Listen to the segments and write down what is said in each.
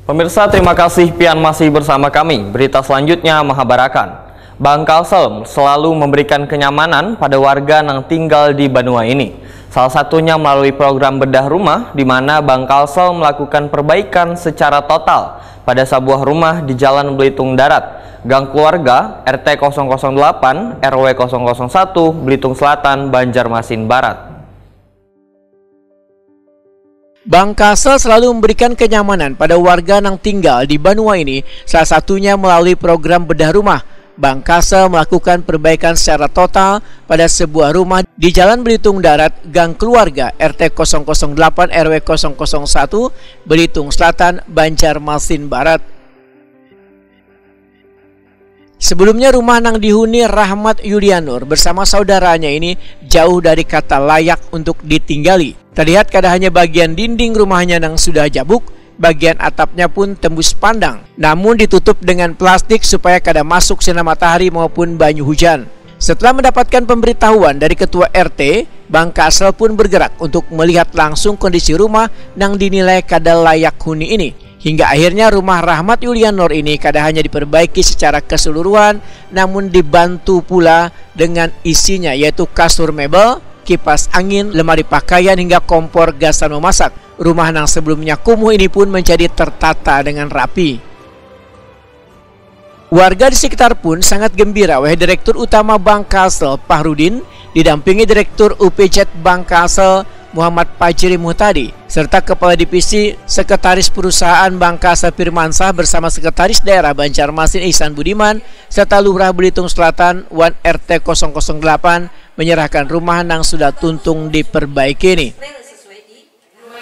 Pemirsa, terima kasih pian masih bersama kami. Berita selanjutnya Mahabarakan. Bang Kalsel selalu memberikan kenyamanan pada warga yang tinggal di Banua ini. Salah satunya melalui program bedah rumah, di mana Bang Kalsel melakukan perbaikan secara total pada sebuah rumah di Jalan Belitung Darat, Gang Keluarga, RT 008, RW 001, Belitung Selatan, Banjarmasin Barat. Bang Kalsel selalu memberikan kenyamanan pada warga yang tinggal di Banua ini, salah satunya melalui program bedah rumah. Bang Kalsel melakukan perbaikan secara total pada sebuah rumah di Jalan Belitung Darat, Gang Keluarga, RT 008, RW 001, Belitung Selatan, Banjarmasin Barat. Sebelumnya rumah yang dihuni Rahmat Yulianur bersama saudaranya ini jauh dari kata layak untuk ditinggali. Terlihat kada hanya bagian dinding rumahnya yang sudah jabuk, bagian atapnya pun tembus pandang, namun ditutup dengan plastik supaya kada masuk sinar matahari maupun banyu hujan. Setelah mendapatkan pemberitahuan dari ketua RT, Bang Kalsel pun bergerak untuk melihat langsung kondisi rumah yang dinilai kada layak huni ini. Hingga akhirnya rumah Rahmat Yulianur ini kada hanya diperbaiki secara keseluruhan, namun dibantu pula dengan isinya, yaitu kasur mebel, kipas angin, lemari pakaian hingga kompor gasan memasak. Rumah yang sebelumnya kumuh ini pun menjadi tertata dengan rapi. Warga di sekitar pun sangat gembira oleh Direktur Utama Bang Kalsel, Fahrudin, didampingi Direktur UPZ Bang Kalsel, Muhammad Fajri Muhtadi, serta Kepala Divisi Sekretaris Perusahaan Bang Kalsel Firmansah bersama Sekretaris Daerah Banjarmasin Ihsan Budiman, serta Lurah Belitung Selatan Wan RT 008 menyerahkan rumah yang sudah tuntung diperbaiki ini.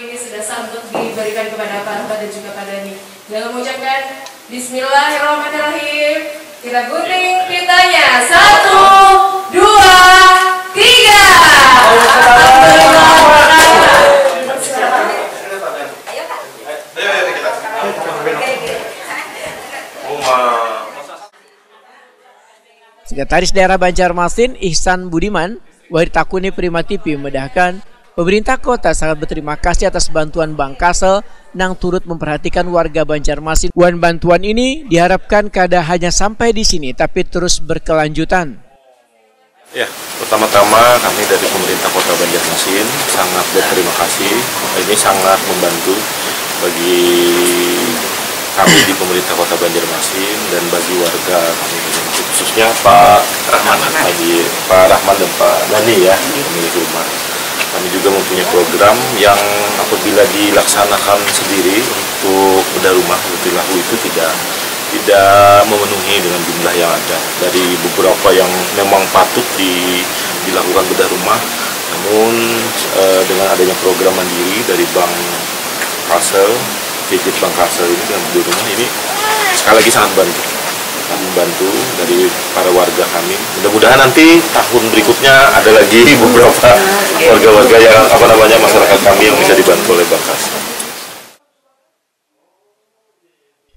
Ini sudah sanggup diberikan kepada Pak Rahmat dan juga Pak Dani. Dengan mengucapkan Bismillahirrahmanirrahim, kita gunting pintanya. 1, 2, 3. Sekretaris Daerah Banjarmasin Ihsan Budiman, Wahid Takuni Prima TV memedahkan pemerintah kota sangat berterima kasih atas bantuan Bang Kalsel yang turut memperhatikan warga Banjarmasin. Wan bantuan ini diharapkan kada hanya sampai di sini, tapi terus berkelanjutan. Ya, pertama-tama kami dari pemerintah kota Banjarmasin sangat berterima kasih. Ini sangat membantu bagi kami di pemerintah kota Banjarmasin dan bagi warga kami, khususnya Pak Rahman dan Pak Dani ya, pemilik rumah. Kami juga mempunyai program yang apabila dilaksanakan sendiri untuk bedah rumah perilaku itu tidak memenuhi dengan jumlah yang ada. Dari beberapa yang memang patut dilakukan bedah rumah, namun dengan adanya program mandiri dari Bang Kalsel, Visit Bang Kalsel ini dengan bedah rumah ini sekali lagi sangat membantu dari para warga kami. Mudah-mudahan nanti tahun berikutnya ada lagi beberapa warga-warga yang masyarakat kami yang bisa dibantu oleh Bang Kalsel.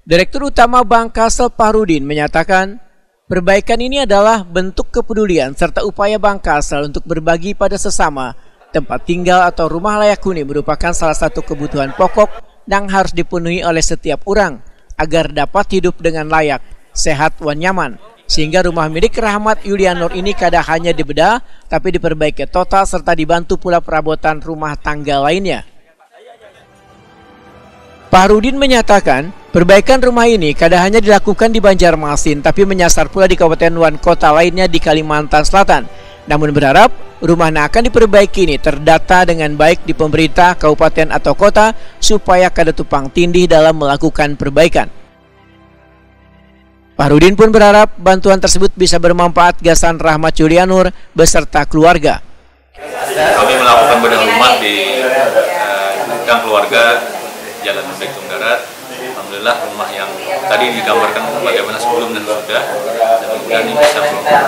Direktur Utama Bang Kalsel Fahrudin menyatakan perbaikan ini adalah bentuk kepedulian serta upaya Bang Kalsel untuk berbagi pada sesama. Tempat tinggal atau rumah layak huni merupakan salah satu kebutuhan pokok yang harus dipenuhi oleh setiap orang agar dapat hidup dengan layak, sehat, dan nyaman. Sehingga rumah milik Rahmat Yulianur ini kada hanya dibedah, tapi diperbaiki total serta dibantu pula perabotan rumah tangga lainnya. Fahrudin menyatakan perbaikan rumah ini kada hanya dilakukan di Banjarmasin, tapi menyasar pula di kabupaten wan kota lainnya di Kalimantan Selatan. Namun berharap rumah yang akan diperbaiki ini terdata dengan baik di pemerintah, kabupaten atau kota supaya kada tumpang tindih dalam melakukan perbaikan. Fahrudin pun berharap bantuan tersebut bisa bermanfaat gasan Rahmat Yulianur beserta keluarga. Kami melakukan bedah rumah di Gang Keluarga, Jalan Belitung Darat. Alhamdulillah rumah yang tadi digambarkan bagaimana sebelum dan sudah, dan kemudian ini bisa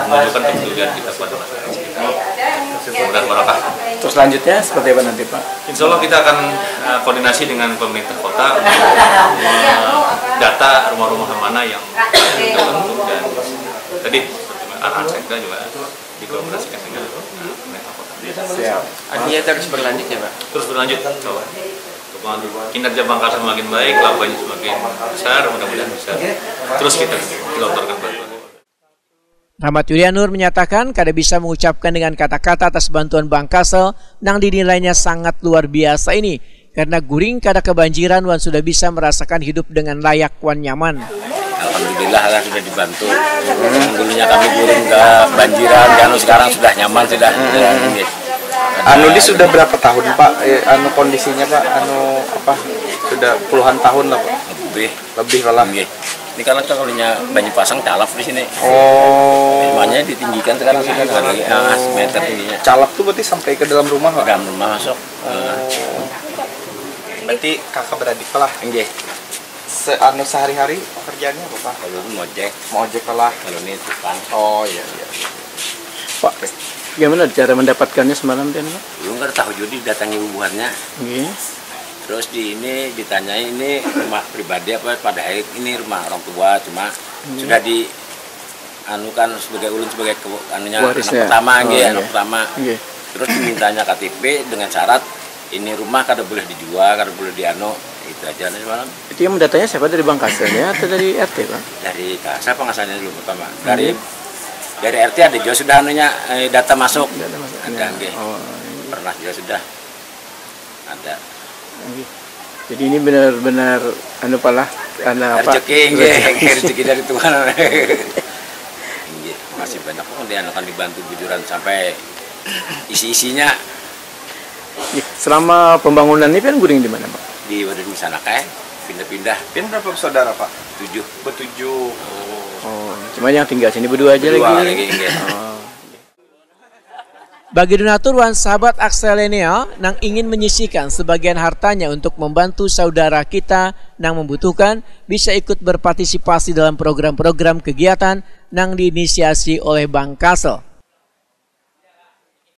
menunjukkan kepedulian kita kepada masyarakat sekitar. Mudah-mudahan barakah. Terus selanjutnya seperti apa nanti Pak? Insya Allah kita akan koordinasi dengan pemerintah kota untuk data rumah-rumah mana yang terbentuk, dan tadi Sekda juga dikolaborasikan dengan pemerintah kota. Siap. Artinya terus berlanjut ya Pak? Terus berlanjut. kinerja Bangkasel semakin baik, labanya semakin besar, mudah-mudahan bisa terus kita gelontorkan bantuan. Rahmat Yulianur menyatakan kada bisa mengucapkan dengan kata-kata atas bantuan Bangkasel nang dinilainya sangat luar biasa ini, karena guring kada kebanjiran wan sudah bisa merasakan hidup dengan layak wan nyaman. Alhamdulillah lah sudah dibantu. Dulunya kami guring kebanjiran, kan sekarang sudah nyaman sudah. Anu di sudah berapa tahun Pak? Anu kondisinya Pak? Anu apa? Sudah puluhan tahun lah Pak. Lebih lah. Ini kalau banyak pasang calaf di sini. Oh. Rumahnya ditinggikan sekarang sudah lagi meter tingginya. Calaf tuh berarti sampai ke dalam rumah Pak? Dalam rumah masuk. Berarti kakak beradik lah. Nggih. Anu sehari-hari pekerjaannya apa Pak? Kalau ngojek. Mau ojek lah. Kalau ini tukang. Oh iya. Pak, gimana cara mendapatkannya semalam dan Pak? Belum nggak tahu jadi datangi hubungannya. Terus di ini ditanyai ini rumah pribadi apa, pada hari ini rumah orang tua, cuma sudah di anukan sebagai ulun sebagai anunya anak pertama anak pertama. Terus dimintanya KTP dengan syarat ini rumah kada boleh dijual, kada boleh dianu. Itu aja nih semalam. Itu yang mendatanya siapa, dari Bangkasel ya atau dari RT Pak? Dari Kasa pengasalnya dulu pertama. Dari RT ada juga sudah anunya data masuk. Ada nggih. Pernah juga sudah ada. Jadi ini benar-benar anu palah apa? Rezeki dari Tuhan. Masih banyak kok yang akan dibantu bujuran sampai isi-isinya. Selama pembangunan ini kan guring di mana Pak? Di Wadah sana kayak pindah-pindah. Berapa saudara Pak? 7. Bertujuh. Oh, cuma yang tinggal sini berdua aja lagi. Bagi donatur wan sahabat Akselenea nang ingin menyisihkan sebagian hartanya untuk membantu saudara kita nang membutuhkan, bisa ikut berpartisipasi dalam program-program kegiatan nang diinisiasi oleh Bangkasel.